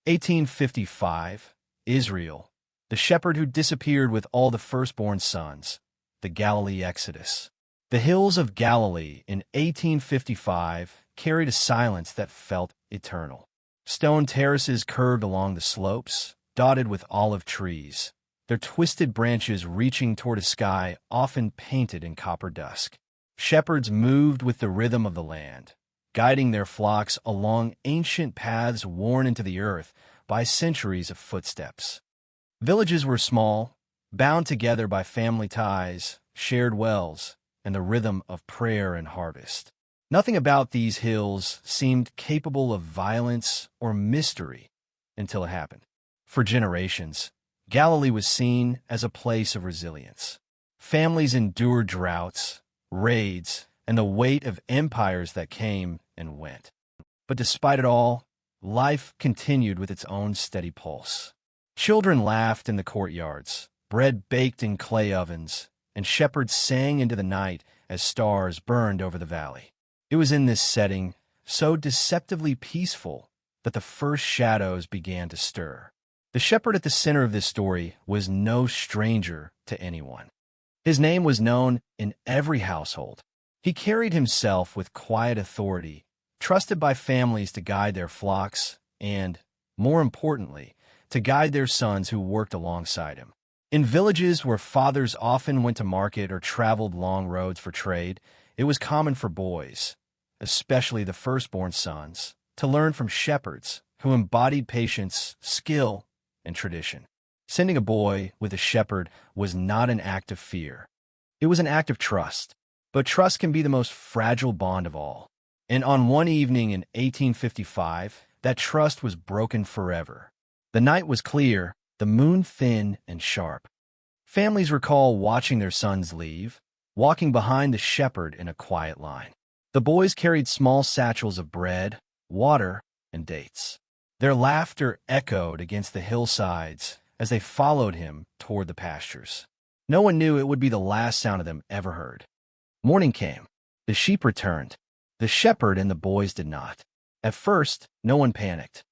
1855, Israel. The shepherd who disappeared with all the firstborn sons. The Galilee Exodus. The hills of Galilee in 1855 carried a silence that felt eternal. Stone terraces curved along the slopes, dotted with olive trees, their twisted branches reaching toward a sky often painted in copper dusk. Shepherds moved with the rhythm of the land, guiding their flocks along ancient paths worn into the earth by centuries of footsteps. Villages were small, bound together by family ties, shared wells, and the rhythm of prayer and harvest. Nothing about these hills seemed capable of violence or mystery until it happened. For generations, Galilee was seen as a place of resilience. Families endured droughts, raids, and the weight of empires that came and went. But despite it all, life continued with its own steady pulse. Children laughed in the courtyards, bread baked in clay ovens, and shepherds sang into the night as stars burned over the valley. It was in this setting, so deceptively peaceful, that the first shadows began to stir. The shepherd at the center of this story was no stranger to anyone. His name was known in every household. He carried himself with quiet authority, trusted by families to guide their flocks and, more importantly, to guide their sons who worked alongside him. In villages where fathers often went to market or traveled long roads for trade, it was common for boys, especially the firstborn sons, to learn from shepherds who embodied patience, skill, and tradition. Sending a boy with a shepherd was not an act of fear. It was an act of trust. But trust can be the most fragile bond of all. And on one evening in 1855, that trust was broken forever. The night was clear, the moon thin and sharp. Families recall watching their sons leave, walking behind the shepherd in a quiet line. The boys carried small satchels of bread, water, and dates. Their laughter echoed against the hillsides as they followed him toward the pastures. No one knew it would be the last sound of them ever heard. Morning came. The sheep returned. The shepherd and the boys did not. At first, no one panicked.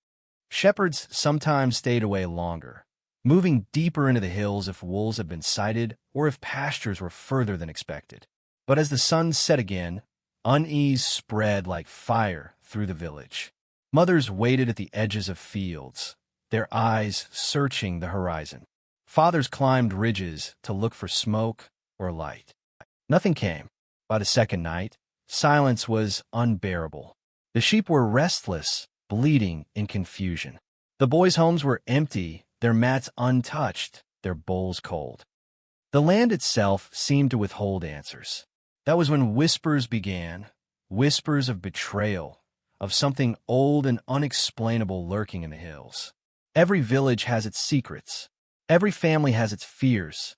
Shepherds sometimes stayed away longer, moving deeper into the hills if wolves had been sighted or if pastures were further than expected. But as the sun set again, unease spread like fire through the village. Mothers waited at the edges of fields, their eyes searching the horizon. Fathers climbed ridges to look for smoke or light. Nothing came. By the second night, silence was unbearable. The sheep were restless, bleating in confusion. The boys' homes were empty, their mats untouched, their bowls cold. The land itself seemed to withhold answers. That was when whispers began, whispers of betrayal, of something old and unexplainable lurking in the hills. Every village has its secrets. Every family has its fears.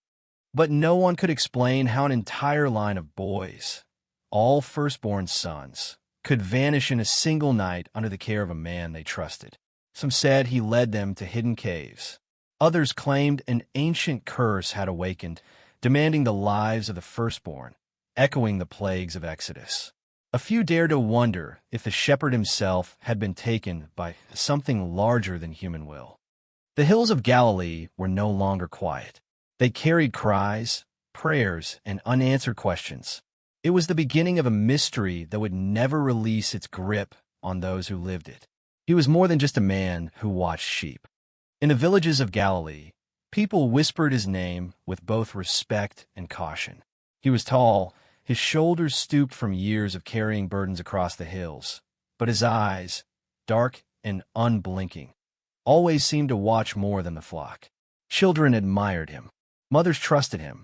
But no one could explain how an entire line of boys, all firstborn sons, could vanish in a single night under the care of a man they trusted. Some said he led them to hidden caves. Others claimed an ancient curse had awakened, demanding the lives of the firstborn, echoing the plagues of Exodus. A few dared to wonder if the shepherd himself had been taken by something larger than human will. The hills of Galilee were no longer quiet. They carried cries, prayers, and unanswered questions. It was the beginning of a mystery that would never release its grip on those who lived it. He was more than just a man who watched sheep. In the villages of Galilee, people whispered his name with both respect and caution. He was tall, his shoulders stooped from years of carrying burdens across the hills, but his eyes, dark and unblinking, always seemed to watch more than the flock. Children admired him. Mothers trusted him.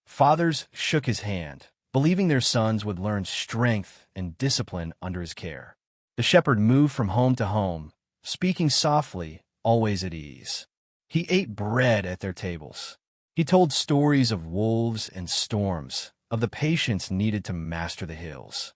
Fathers shook his hand, believing their sons would learn strength and discipline under his care. The shepherd moved from home to home, speaking softly, always at ease. He ate bread at their tables. He told stories of wolves and storms, of the patience needed to master the hills.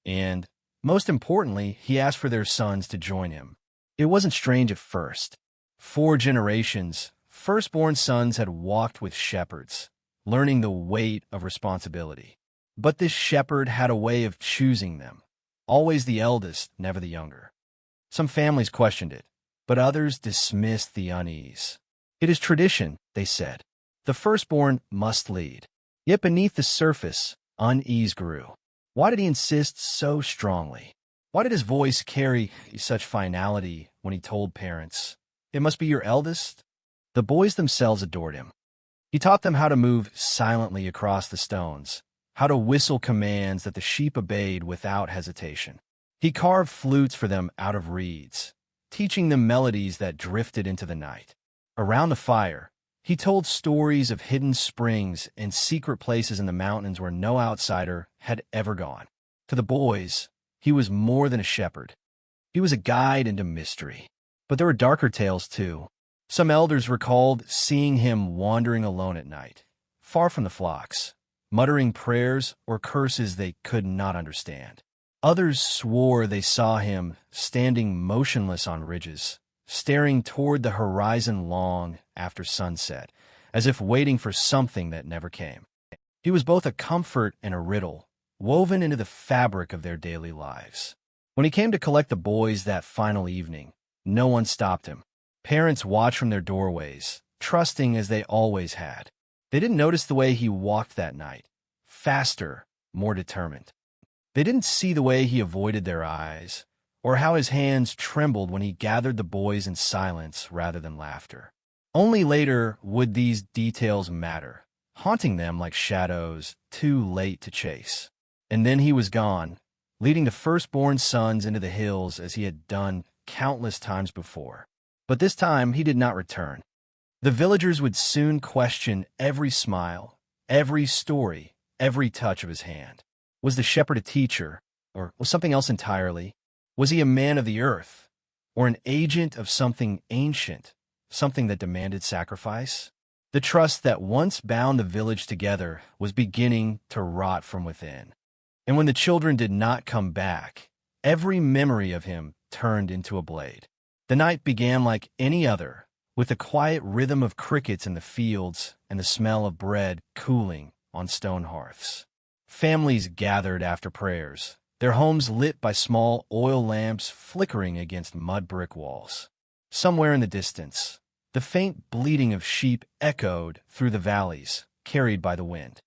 And, most importantly, he asked for their sons to join him. It wasn't strange at first. 4 generations, firstborn sons had walked with shepherds, learning the weight of responsibility. But this shepherd had a way of choosing them, always the eldest, never the younger. Some families questioned it, but others dismissed the unease. "It is tradition," they said. "The firstborn must lead." Yet beneath the surface, unease grew. Why did he insist so strongly? Why did his voice carry such finality when he told parents, "It must be your eldest"? The boys themselves adored him. He taught them how to move silently across the stones, how to whistle commands that the sheep obeyed without hesitation. He carved flutes for them out of reeds, teaching them melodies that drifted into the night. Around the fire, he told stories of hidden springs and secret places in the mountains where no outsider had ever gone. To the boys, he was more than a shepherd. He was a guide into mystery. But there were darker tales, too. Some elders recalled seeing him wandering alone at night, far from the flocks, muttering prayers or curses they could not understand. Others swore they saw him standing motionless on ridges, staring toward the horizon long after sunset, as if waiting for something that never came. He was both a comfort and a riddle, woven into the fabric of their daily lives. When he came to collect the boys that final evening, no one stopped him. Parents watched from their doorways, trusting as they always had. They didn't notice the way he walked that night, faster, more determined. They didn't see the way he avoided their eyes, or how his hands trembled when he gathered the boys in silence rather than laughter. Only later would these details matter, haunting them like shadows too late to chase. And then he was gone, leading the firstborn sons into the hills as he had done countless times before. But this time he did not return. The villagers would soon question every smile, every story, every touch of his hand. Was the shepherd a teacher, or was something else entirely? Was he a man of the earth, or an agent of something ancient, something that demanded sacrifice? The trust that once bound the village together was beginning to rot from within. And when the children did not come back, every memory of him turned into a blade. The night began like any other, with the quiet rhythm of crickets in the fields and the smell of bread cooling on stone hearths. Families gathered after prayers, their homes lit by small oil lamps flickering against mud brick walls. Somewhere in the distance, the faint bleating of sheep echoed through the valleys, carried by the wind.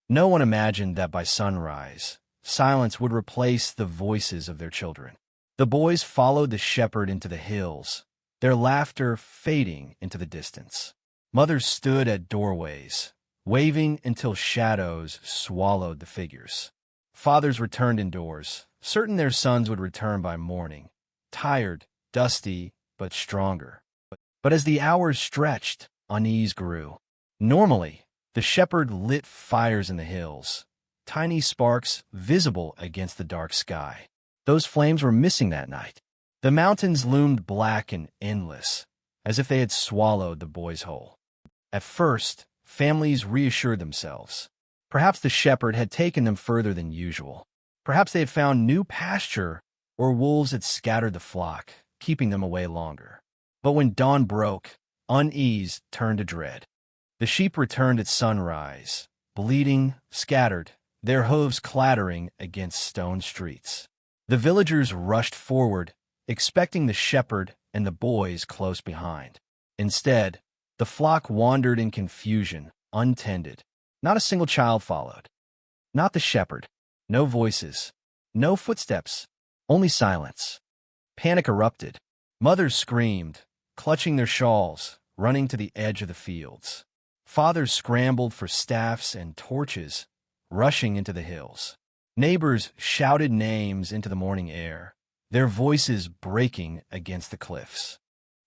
No one imagined that by sunrise, silence would replace the voices of their children. The boys followed the shepherd into the hills, their laughter fading into the distance. Mothers stood at doorways, waving until shadows swallowed the figures. Fathers returned indoors, certain their sons would return by morning, tired, dusty, but stronger. But as the hours stretched, unease grew. Normally, the shepherd lit fires in the hills, tiny sparks visible against the dark sky. Those flames were missing that night. The mountains loomed black and endless, as if they had swallowed the boys whole. At first, families reassured themselves. Perhaps the shepherd had taken them further than usual. Perhaps they had found new pasture, or wolves had scattered the flock, keeping them away longer. But when dawn broke, unease turned to dread. The sheep returned at sunrise, bleeding, scattered, their hooves clattering against stone streets. The villagers rushed forward, expecting the shepherd and the boys close behind. Instead, the flock wandered in confusion, untended. Not a single child followed. Not the shepherd. No voices. No footsteps. Only silence. Panic erupted. Mothers screamed, clutching their shawls, running to the edge of the fields. Fathers scrambled for staffs and torches, rushing into the hills. Neighbors shouted names into the morning air, their voices breaking against the cliffs.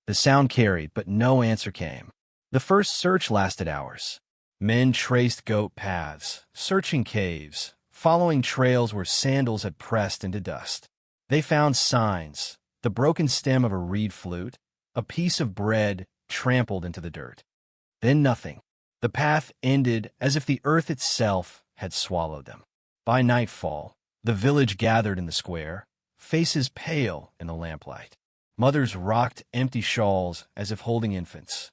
The sound carried, but no answer came. The first search lasted hours. Men traced goat paths, searching caves, following trails where sandals had pressed into dust. They found signs, the broken stem of a reed flute, a piece of bread trampled into the dirt. Then nothing. The path ended as if the earth itself had swallowed them. By nightfall, the village gathered in the square, faces pale in the lamplight. Mothers rocked empty shawls as if holding infants.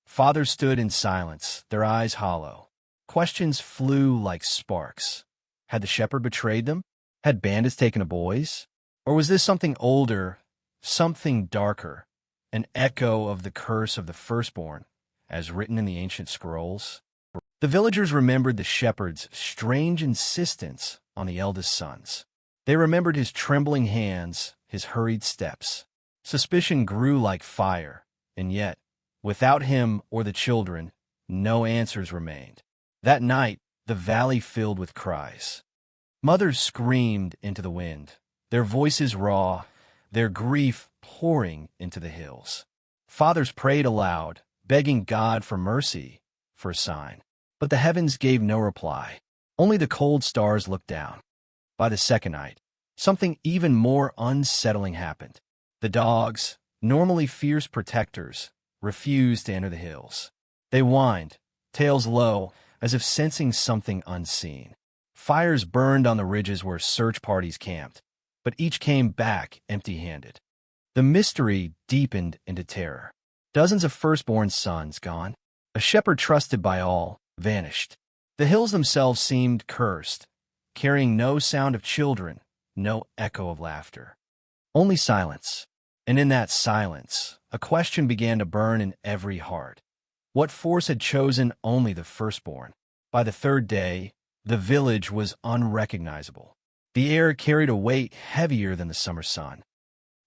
Fathers stood in silence, their eyes hollow. Questions flew like sparks. Had the shepherd betrayed them? Had bandits taken the boys? Or was this something older, something darker, an echo of the curse of the firstborn, as written in the ancient scrolls. The villagers remembered the shepherd's strange insistence on the eldest sons. They remembered his trembling hands, his hurried steps. Suspicion grew like fire, and yet, without him or the children, no answers remained. That night, the valley filled with cries. Mothers screamed into the wind, their voices raw, their grief pouring into the hills. Fathers prayed aloud, begging God for mercy, for a sign. But the heavens gave no reply. Only the cold stars looked down. By the second night, something even more unsettling happened. The dogs, normally fierce protectors, refused to enter the hills. They whined, tails low, as if sensing something unseen. Fires burned on the ridges where search parties camped, but each came back empty-handed. The mystery deepened into terror. Dozens of firstborn sons gone. A shepherd trusted by all vanished. The hills themselves seemed cursed, carrying no sound of children, no echo of laughter. Only silence. And in that silence, a question began to burn in every heart. What force had chosen only the firstborn? By the third day, the village was unrecognizable. The air carried a weight heavier than the summer sun.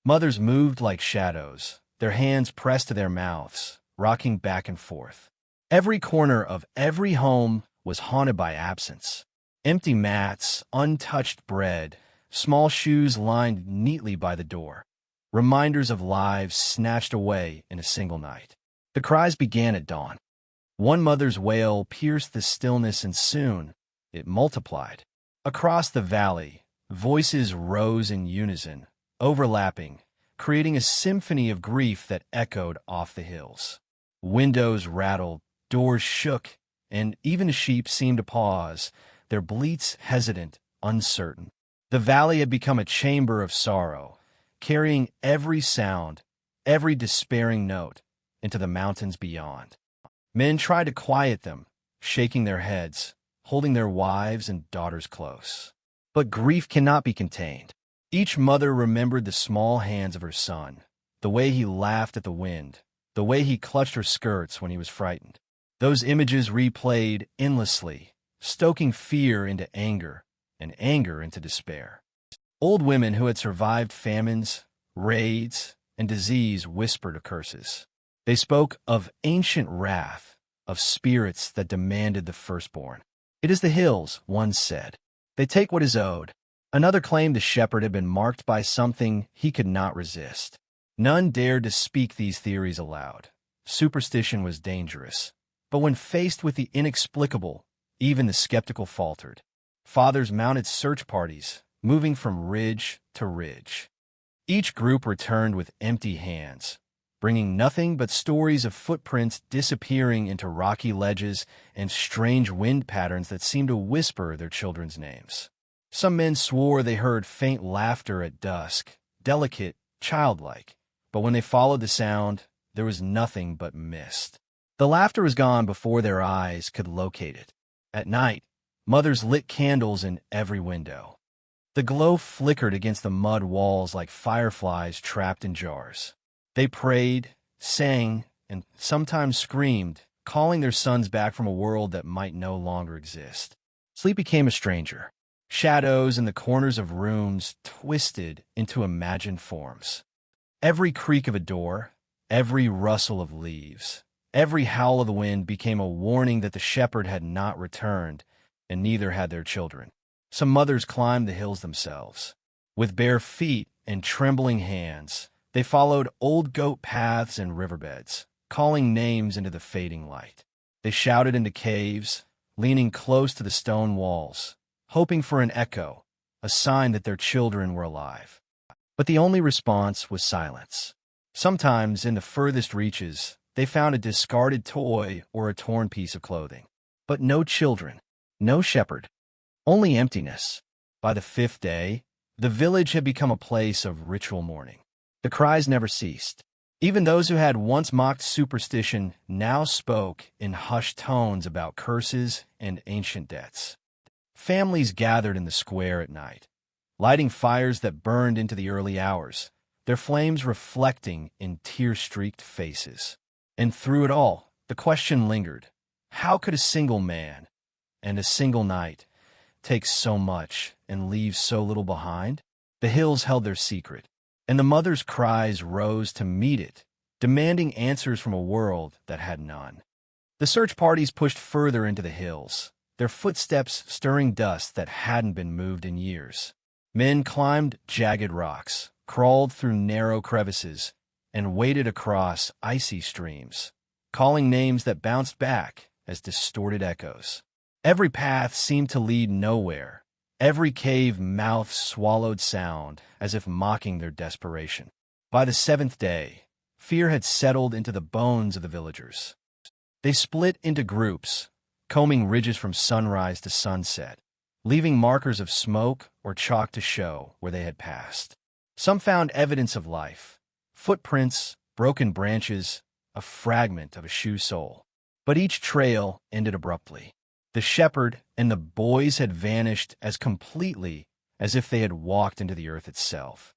Mothers moved like shadows, their hands pressed to their mouths, rocking back and forth. Every corner of every home was haunted by absence. Empty mats, untouched bread, small shoes lined neatly by the door. Reminders of lives snatched away in a single night. The cries began at dawn. One mother's wail pierced the stillness, and soon it multiplied. Across the valley, voices rose in unison, overlapping, creating a symphony of grief that echoed off the hills. Windows rattled, doors shook, and even sheep seemed to pause, their bleats hesitant, uncertain. The valley had become a chamber of sorrow, carrying every sound, every despairing note, into the mountains beyond. Men tried to quiet them, shaking their heads, holding their wives and daughters close. But grief cannot be contained. Each mother remembered the small hands of her son, the way he laughed at the wind, the way he clutched her skirts when he was frightened. Those images replayed endlessly, stoking fear into anger and anger into despair. Old women who had survived famines, raids, and disease whispered curses. They spoke of ancient wrath, of spirits that demanded the firstborn. "It is the hills," one said. "They take what is owed." Another claimed the shepherd had been marked by something he could not resist. None dared to speak these theories aloud. Superstition was dangerous. But when faced with the inexplicable, even the skeptical faltered. Fathers mounted search parties, moving from ridge to ridge. Each group returned with empty hands, bringing nothing but stories of footprints disappearing into rocky ledges and strange wind patterns that seemed to whisper their children's names. Some men swore they heard faint laughter at dusk, delicate, childlike, but when they followed the sound, there was nothing but mist. The laughter was gone before their eyes could locate it. At night, mothers lit candles in every window. The glow flickered against the mud walls like fireflies trapped in jars. They prayed, sang, and sometimes screamed, calling their sons back from a world that might no longer exist. Sleep became a stranger. Shadows in the corners of rooms twisted into imagined forms. Every creak of a door, every rustle of leaves, every howl of the wind became a warning that the shepherd had not returned, and neither had their children. Some mothers climbed the hills themselves. With bare feet and trembling hands, they followed old goat paths and riverbeds, calling names into the fading light. They shouted into caves, leaning close to the stone walls, hoping for an echo, a sign that their children were alive. But the only response was silence. Sometimes, in the furthest reaches, they found a discarded toy or a torn piece of clothing. But no children, no shepherd, only emptiness. By the fifth day, the village had become a place of ritual mourning. The cries never ceased. Even those who had once mocked superstition now spoke in hushed tones about curses and ancient debts. Families gathered in the square at night, lighting fires that burned into the early hours, their flames reflecting in tear-streaked faces. And through it all, the question lingered: how could a single man and a single night take so much and leave so little behind? The hills held their secret, and the mother's cries rose to meet it, demanding answers from a world that had none. The search parties pushed further into the hills, their footsteps stirring dust that hadn't been moved in years. Men climbed jagged rocks, crawled through narrow crevices, and waded across icy streams, calling names that bounced back as distorted echoes. Every path seemed to lead nowhere. Every cave mouth swallowed sound as if mocking their desperation. By the seventh day, fear had settled into the bones of the villagers. They split into groups, combing ridges from sunrise to sunset, leaving markers of smoke or chalk to show where they had passed. Some found evidence of life: footprints, broken branches, a fragment of a shoe sole. But each trail ended abruptly. The shepherd and the boys had vanished as completely as if they had walked into the earth itself.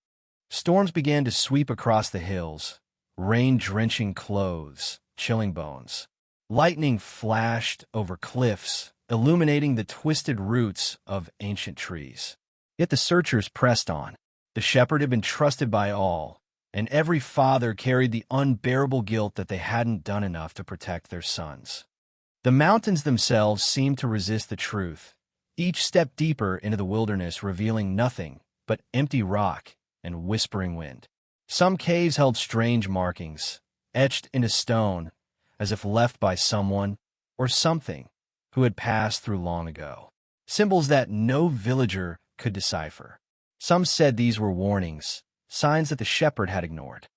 Storms began to sweep across the hills, rain drenching clothes, chilling bones. Lightning flashed over cliffs, illuminating the twisted roots of ancient trees. Yet the searchers pressed on. The shepherd had been trusted by all, and every father carried the unbearable guilt that they hadn't done enough to protect their sons. The mountains themselves seemed to resist the truth, each step deeper into the wilderness revealing nothing but empty rock and whispering wind. Some caves held strange markings, etched into stone, as if left by someone or something who had passed through long ago. Symbols that no villager could decipher. Some said these were warnings, signs that the shepherd had ignored.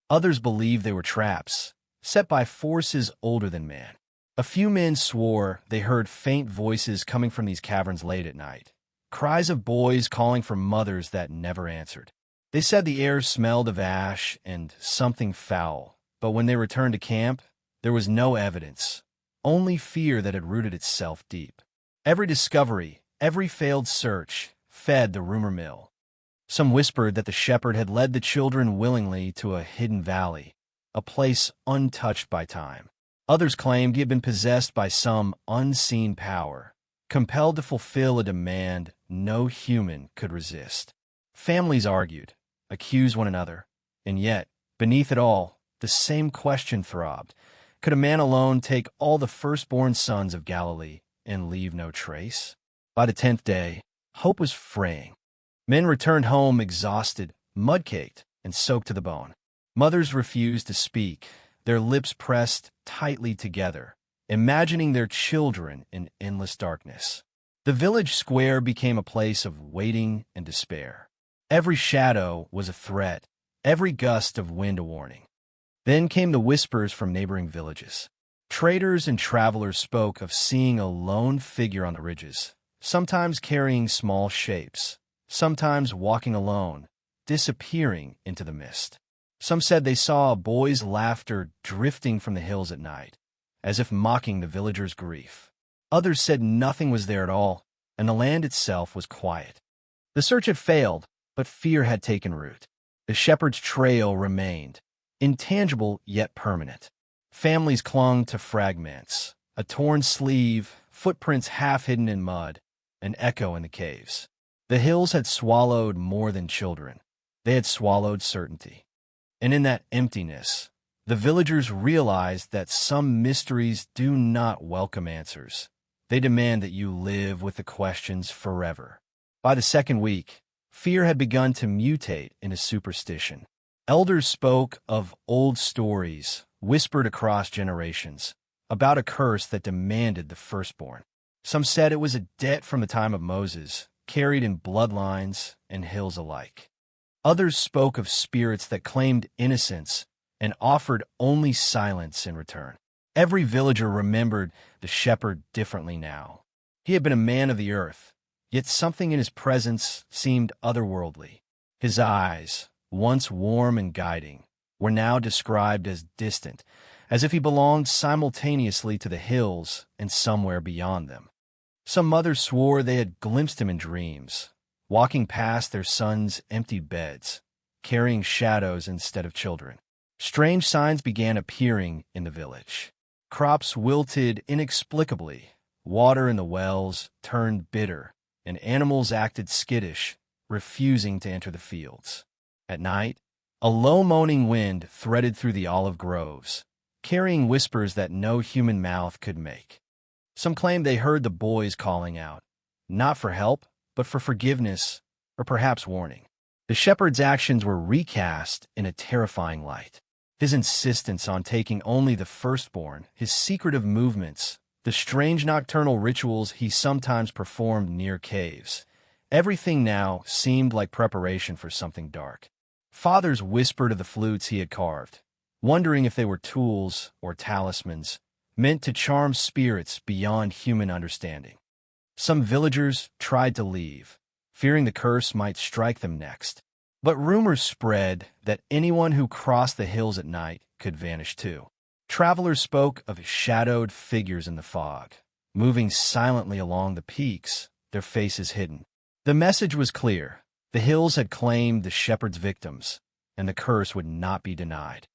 Others believed they were traps, set by forces older than man. A few men swore they heard faint voices coming from these caverns late at night, cries of boys calling for mothers that never answered. They said the air smelled of ash and something foul, but when they returned to camp, there was no evidence, only fear that had rooted itself deep. Every discovery, every failed search, fed the rumor mill. Some whispered that the shepherd had led the children willingly to a hidden valley, a place untouched by time. Others claimed he had been possessed by some unseen power, compelled to fulfill a demand no human could resist. Families argued, accused one another, and yet, beneath it all, the same question throbbed: could a man alone take all the firstborn sons of Galilee and leave no trace? By the 10th day, hope was fraying. Men returned home exhausted, mud-caked, and soaked to the bone. Mothers refused to speak, their lips pressed tightly together, imagining their children in endless darkness. The village square became a place of waiting and despair. Every shadow was a threat, every gust of wind a warning. Then came the whispers from neighboring villages. Traders and travelers spoke of seeing a lone figure on the ridges, sometimes carrying small shapes, sometimes walking alone, disappearing into the mist. Some said they saw a boy's laughter drifting from the hills at night, as if mocking the villagers' grief. Others said nothing was there at all, and the land itself was quiet. The search had failed, but fear had taken root. The shepherd's trail remained, intangible yet permanent. Families clung to fragments, a torn sleeve, footprints half hidden in mud, an echo in the caves. The hills had swallowed more than children. They had swallowed certainty. And in that emptiness, the villagers realized that some mysteries do not welcome answers. They demand that you live with the questions forever. By the second week, fear had begun to mutate into superstition. Elders spoke of old stories, whispered across generations, about a curse that demanded the firstborn. Some said it was a debt from the time of Moses, carried in bloodlines and hills alike. Others spoke of spirits that claimed innocence and offered only silence in return. Every villager remembered the shepherd differently now. He had been a man of the earth, yet something in his presence seemed otherworldly. His eyes, once warm and guiding, were now described as distant, as if he belonged simultaneously to the hills and somewhere beyond them. Some mothers swore they had glimpsed him in dreams, walking past their sons' empty beds, carrying shadows instead of children. Strange signs began appearing in the village. Crops wilted inexplicably, water in the wells turned bitter, and animals acted skittish, refusing to enter the fields. At night, a low moaning wind threaded through the olive groves, carrying whispers that no human mouth could make. Some claimed they heard the boys calling out, not for help, but for forgiveness, or perhaps warning. The shepherd's actions were recast in a terrifying light. His insistence on taking only the firstborn, his secretive movements, the strange nocturnal rituals he sometimes performed near caves. Everything now seemed like preparation for something dark. Fathers whispered of the flutes he had carved, wondering if they were tools or talismans, meant to charm spirits beyond human understanding. Some villagers tried to leave, fearing the curse might strike them next. But rumors spread that anyone who crossed the hills at night could vanish too. Travelers spoke of shadowed figures in the fog, moving silently along the peaks, their faces hidden. The message was clear. The hills had claimed the shepherd's victims, and the curse would not be denied.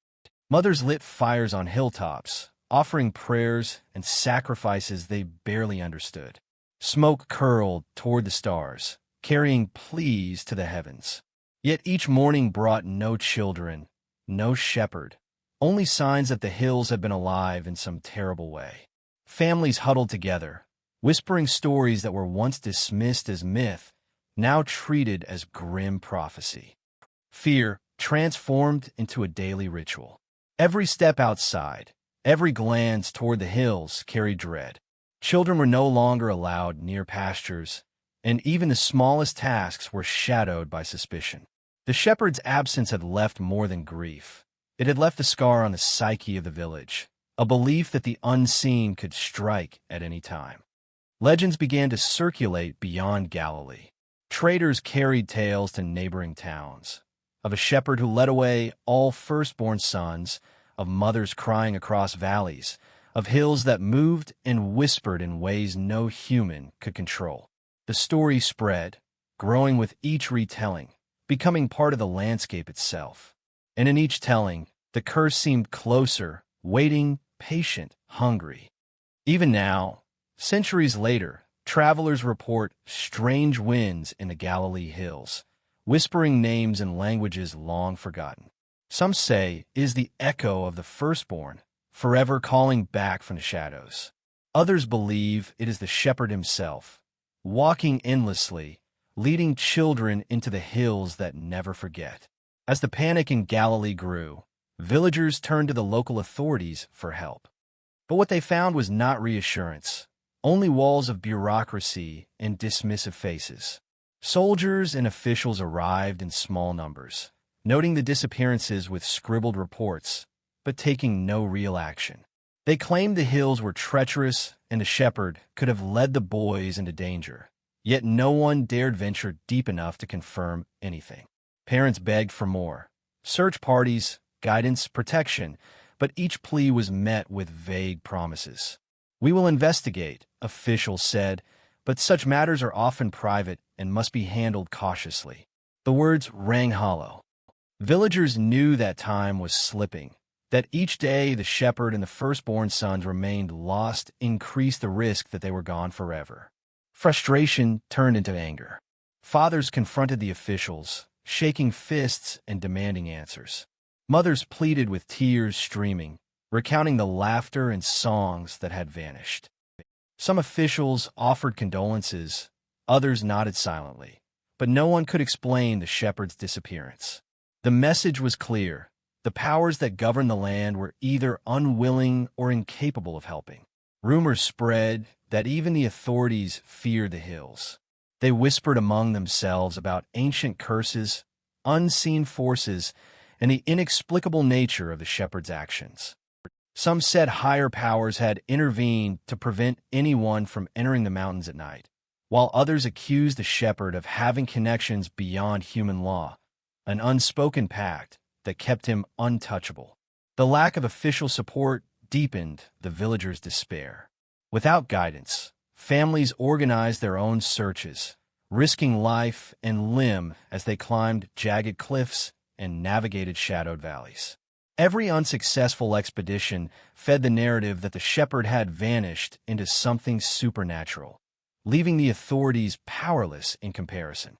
Mothers lit fires on hilltops, offering prayers and sacrifices they barely understood. Smoke curled toward the stars, carrying pleas to the heavens. Yet each morning brought no children, no shepherd, only signs that the hills had been alive in some terrible way. Families huddled together, whispering stories that were once dismissed as myth, now treated as grim prophecy. Fear transformed into a daily ritual. Every step outside, every glance toward the hills carried dread. Children were no longer allowed near pastures, and even the smallest tasks were shadowed by suspicion. The shepherd's absence had left more than grief. It had left a scar on the psyche of the village, a belief that the unseen could strike at any time. Legends began to circulate beyond Galilee. Traders carried tales to neighboring towns, of a shepherd who led away all firstborn sons, of mothers crying across valleys, of hills that moved and whispered in ways no human could control. The story spread, growing with each retelling, becoming part of the landscape itself. And in each telling, the curse seemed closer, waiting, patient, hungry. Even now, centuries later, travelers report strange winds in the Galilee hills, whispering names in languages long forgotten. Some say it is the echo of the firstborn, forever calling back from the shadows. Others believe it is the shepherd himself, walking endlessly, leading children into the hills that never forget. As the panic in Galilee grew, villagers turned to the local authorities for help. But what they found was not reassurance, only walls of bureaucracy and dismissive faces. Soldiers and officials arrived in small numbers, noting the disappearances with scribbled reports, but taking no real action. They claimed the hills were treacherous and the shepherd could have led the boys into danger. Yet no one dared venture deep enough to confirm anything. Parents begged for more. Search parties, guidance, protection, but each plea was met with vague promises. "We will investigate," officials said, but such matters are often private and must be handled cautiously. The words rang hollow. Villagers knew that time was slipping, that each day the shepherd and the firstborn sons remained lost increased the risk that they were gone forever. Frustration turned into anger. Fathers confronted the officials, shaking fists and demanding answers. Mothers pleaded with tears streaming, recounting the laughter and songs that had vanished. Some officials offered condolences, others nodded silently, but no one could explain the shepherd's disappearance. The message was clear. The powers that govern the land were either unwilling or incapable of helping. Rumors spread that even the authorities feared the hills. They whispered among themselves about ancient curses, unseen forces, and the inexplicable nature of the shepherd's actions. Some said higher powers had intervened to prevent anyone from entering the mountains at night, while others accused the shepherd of having connections beyond human law, an unspoken pact that kept him untouchable. The lack of official support deepened the villagers' despair. Without guidance, families organized their own searches, risking life and limb as they climbed jagged cliffs, and navigated shadowed valleys. Every unsuccessful expedition fed the narrative that the shepherd had vanished into something supernatural, leaving the authorities powerless in comparison.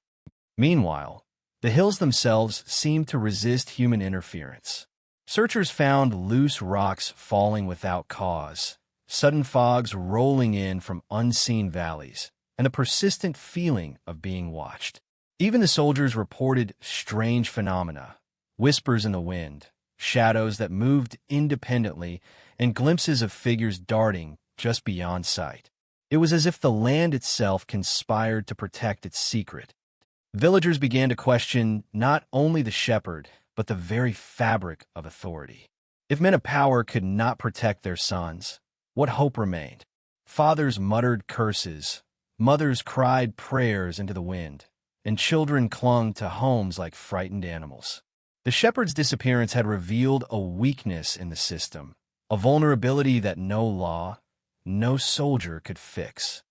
Meanwhile, the hills themselves seemed to resist human interference. Searchers found loose rocks falling without cause, sudden fogs rolling in from unseen valleys, and a persistent feeling of being watched. Even the soldiers reported strange phenomena, whispers in the wind, shadows that moved independently, and glimpses of figures darting just beyond sight. It was as if the land itself conspired to protect its secret. Villagers began to question not only the shepherd, but the very fabric of authority. If men of power could not protect their sons, what hope remained? Fathers muttered curses, mothers cried prayers into the wind, and children clung to homes like frightened animals. The shepherd's disappearance had revealed a weakness in the system, a vulnerability that no law, no soldier could fix.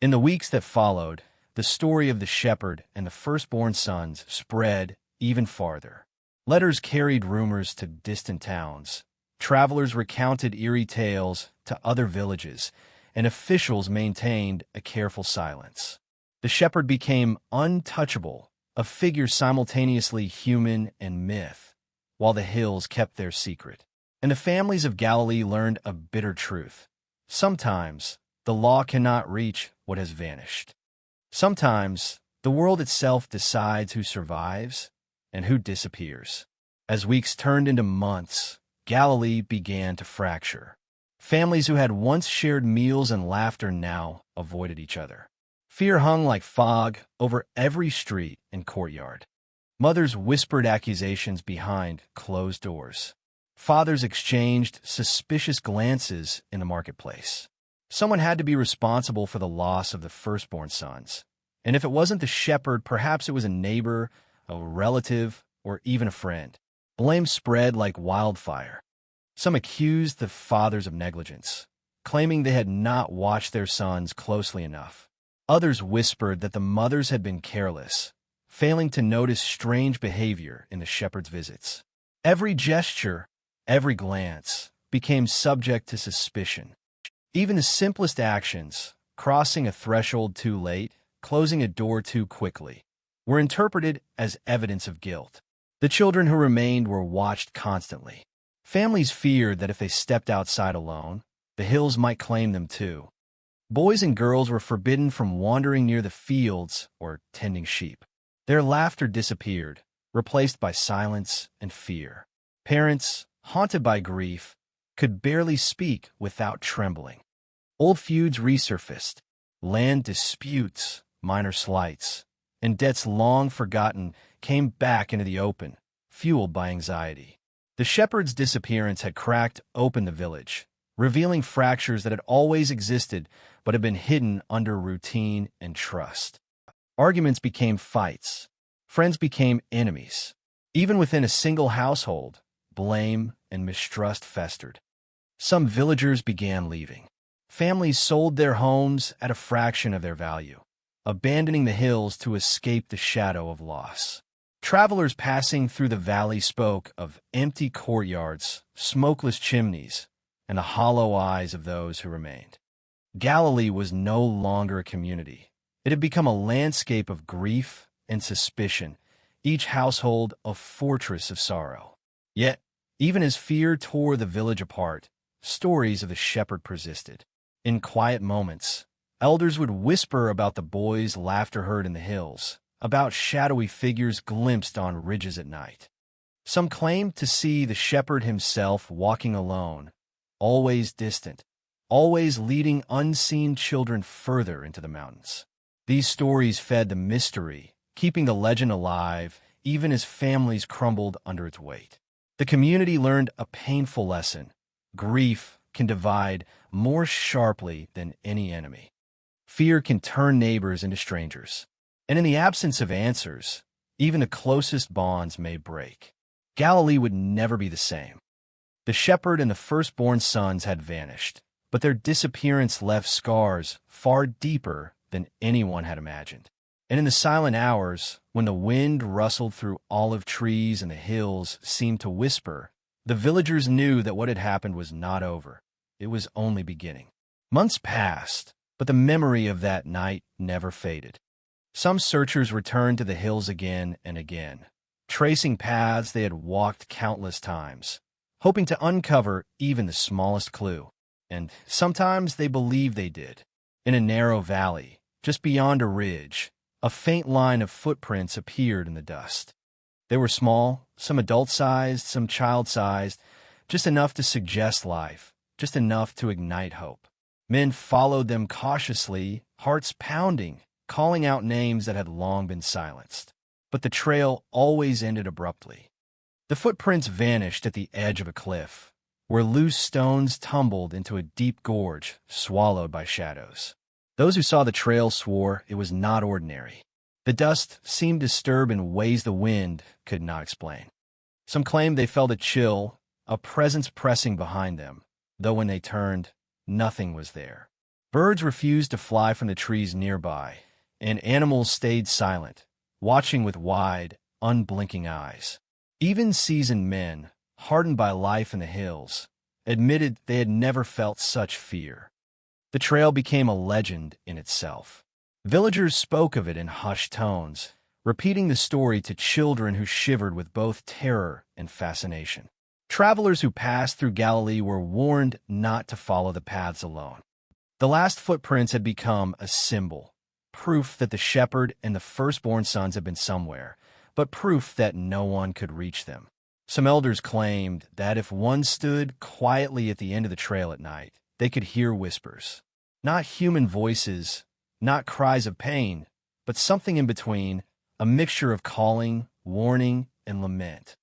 In the weeks that followed, the story of the shepherd and the firstborn sons spread even farther. Letters carried rumors to distant towns. Travelers recounted eerie tales to other villages, and officials maintained a careful silence. The shepherd became untouchable, a figure simultaneously human and myth, while the hills kept their secret. And the families of Galilee learned a bitter truth. Sometimes the law cannot reach what has vanished. Sometimes the world itself decides who survives and who disappears. As weeks turned into months, Galilee began to fracture. Families who had once shared meals and laughter now avoided each other. Fear hung like fog over every street and courtyard. Mothers whispered accusations behind closed doors. Fathers exchanged suspicious glances in the marketplace. Someone had to be responsible for the loss of the firstborn sons. And if it wasn't the shepherd, perhaps it was a neighbor, a relative, or even a friend. Blame spread like wildfire. Some accused the fathers of negligence, claiming they had not watched their sons closely enough. Others whispered that the mothers had been careless, failing to notice strange behavior in the shepherd's visits. Every gesture, every glance, became subject to suspicion. Even the simplest actions, crossing a threshold too late, closing a door too quickly, were interpreted as evidence of guilt. The children who remained were watched constantly. Families feared that if they stepped outside alone, the hills might claim them too. Boys and girls were forbidden from wandering near the fields or tending sheep. Their laughter disappeared, replaced by silence and fear. Parents, haunted by grief, could barely speak without trembling. Old feuds resurfaced, land disputes, minor slights, and debts long forgotten came back into the open, fueled by anxiety. The shepherd's disappearance had cracked open the village, revealing fractures that had always existed but had been hidden under routine and trust. Arguments became fights. Friends became enemies. Even within a single household, blame and mistrust festered. Some villagers began leaving. Families sold their homes at a fraction of their value, abandoning the hills to escape the shadow of loss. Travelers passing through the valley spoke of empty courtyards, smokeless chimneys, and the hollow eyes of those who remained. Galilee was no longer a community. It had become a landscape of grief and suspicion, each household a fortress of sorrow. Yet, even as fear tore the village apart, stories of the shepherd persisted. In quiet moments, elders would whisper about the boys' laughter heard in the hills, about shadowy figures glimpsed on ridges at night. Some claimed to see the shepherd himself walking alone, always distant, always leading unseen children further into the mountains. These stories fed the mystery, keeping the legend alive even as families crumbled under its weight. The community learned a painful lesson. Grief can divide more sharply than any enemy. Fear can turn neighbors into strangers. And in the absence of answers, even the closest bonds may break. Galilee would never be the same. The shepherd and the firstborn sons had vanished, but their disappearance left scars far deeper than anyone had imagined. And in the silent hours, when the wind rustled through olive trees and the hills seemed to whisper, the villagers knew that what had happened was not over. It was only beginning. Months passed, but the memory of that night never faded. Some searchers returned to the hills again and again, tracing paths they had walked countless times, hoping to uncover even the smallest clue. And sometimes they believed they did. In a narrow valley, just beyond a ridge, a faint line of footprints appeared in the dust. They were small, some adult-sized, some child-sized, just enough to suggest life, just enough to ignite hope. Men followed them cautiously, hearts pounding, calling out names that had long been silenced. But the trail always ended abruptly. The footprints vanished at the edge of a cliff, where loose stones tumbled into a deep gorge, swallowed by shadows. Those who saw the trail swore it was not ordinary. The dust seemed disturbed in ways the wind could not explain. Some claimed they felt a chill, a presence pressing behind them, though when they turned, nothing was there. Birds refused to fly from the trees nearby, and animals stayed silent, watching with wide, unblinking eyes. Even seasoned men, hardened by life in the hills, admitted they had never felt such fear. The trail became a legend in itself. Villagers spoke of it in hushed tones, repeating the story to children who shivered with both terror and fascination. Travelers who passed through Galilee were warned not to follow the paths alone. The last footprints had become a symbol, proof that the shepherd and the firstborn sons had been somewhere, but proof that no one could reach them. Some elders claimed that if one stood quietly at the end of the trail at night, they could hear whispers. Not human voices, not cries of pain, but something in between, a mixture of calling, warning, and lament.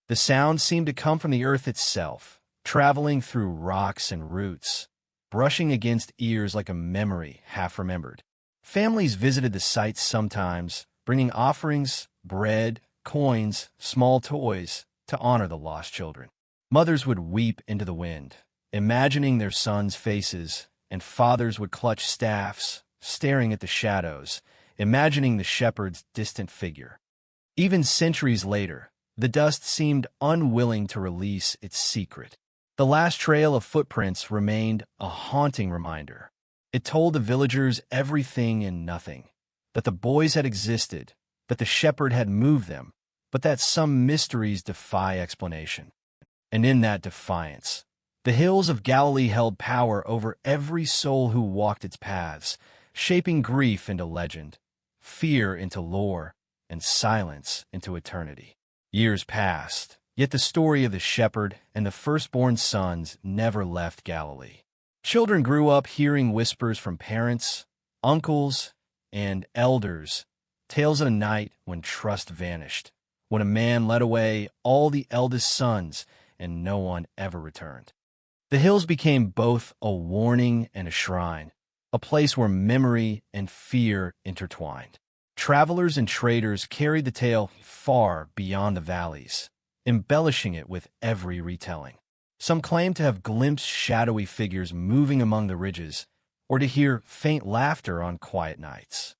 The sound seemed to come from the earth itself, traveling through rocks and roots, brushing against ears like a memory half remembered. Families visited the sites sometimes, bringing offerings, bread, coins, small toys, to honor the lost children. Mothers would weep into the wind, imagining their sons' faces, and fathers would clutch staffs, staring at the shadows, imagining the shepherd's distant figure. Even centuries later, the dust seemed unwilling to release its secret. The last trail of footprints remained a haunting reminder. It told the villagers everything and nothing, that the boys had existed, that the shepherd had moved them, but that some mysteries defy explanation. And in that defiance, the hills of Galilee held power over every soul who walked its paths, shaping grief into legend, fear into lore, and silence into eternity. Years passed, yet the story of the shepherd and the firstborn sons never left Galilee. Children grew up hearing whispers from parents, uncles, and elders, tales of a night when trust vanished, when a man led away all the eldest sons and no one ever returned. The hills became both a warning and a shrine, a place where memory and fear intertwined. Travelers and traders carried the tale far beyond the valleys, embellishing it with every retelling. Some claimed to have glimpsed shadowy figures moving among the ridges, or to hear faint laughter on quiet nights.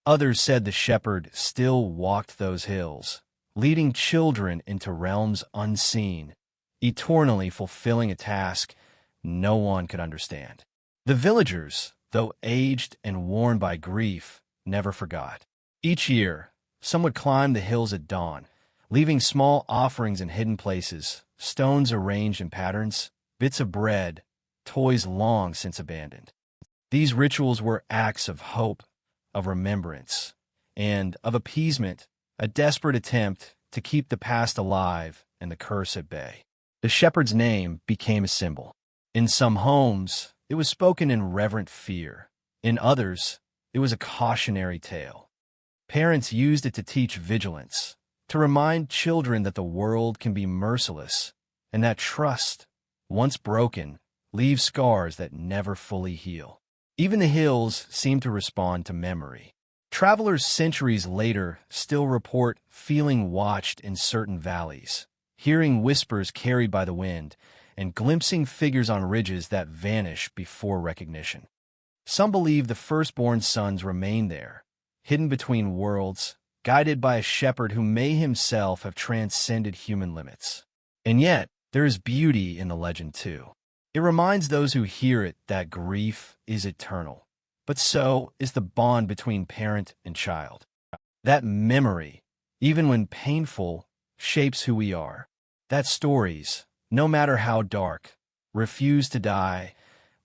Others said the shepherd still walked those hills, leading children into realms unseen, eternally fulfilling a task no one could understand. The villagers, though aged and worn by grief, never forgot. Each year, some would climb the hills at dawn, leaving small offerings in hidden places, stones arranged in patterns, bits of bread, toys long since abandoned. These rituals were acts of hope, of remembrance, and of appeasement, a desperate attempt to keep the past alive and the curse at bay. The shepherd's name became a symbol. In some homes, it was spoken in reverent fear. In others, it was a cautionary tale. Parents used it to teach vigilance, to remind children that the world can be merciless, and that trust, once broken, leaves scars that never fully heal. Even the hills seem to respond to memory. Travelers centuries later still report feeling watched in certain valleys, hearing whispers carried by the wind, and glimpsing figures on ridges that vanish before recognition. Some believe the firstborn sons remain there, hidden between worlds, guided by a shepherd who may himself have transcended human limits. And yet, there is beauty in the legend too. It reminds those who hear it that grief is eternal, but so is the bond between parent and child. That memory, even when painful, shapes who we are. That stories, no matter how dark, refuse to die,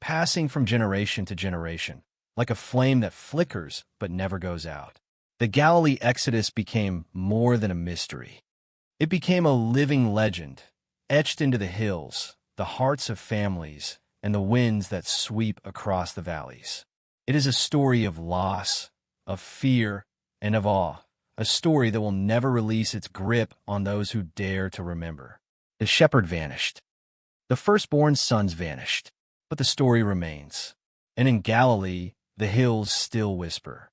passing from generation to generation, like a flame that flickers but never goes out. The Galilee Exodus became more than a mystery. It became a living legend, etched into the hills, the hearts of families, and the winds that sweep across the valleys. It is a story of loss, of fear, and of awe, a story that will never release its grip on those who dare to remember. The shepherd vanished. The firstborn sons vanished, but the story remains. And in Galilee, the hills still whisper.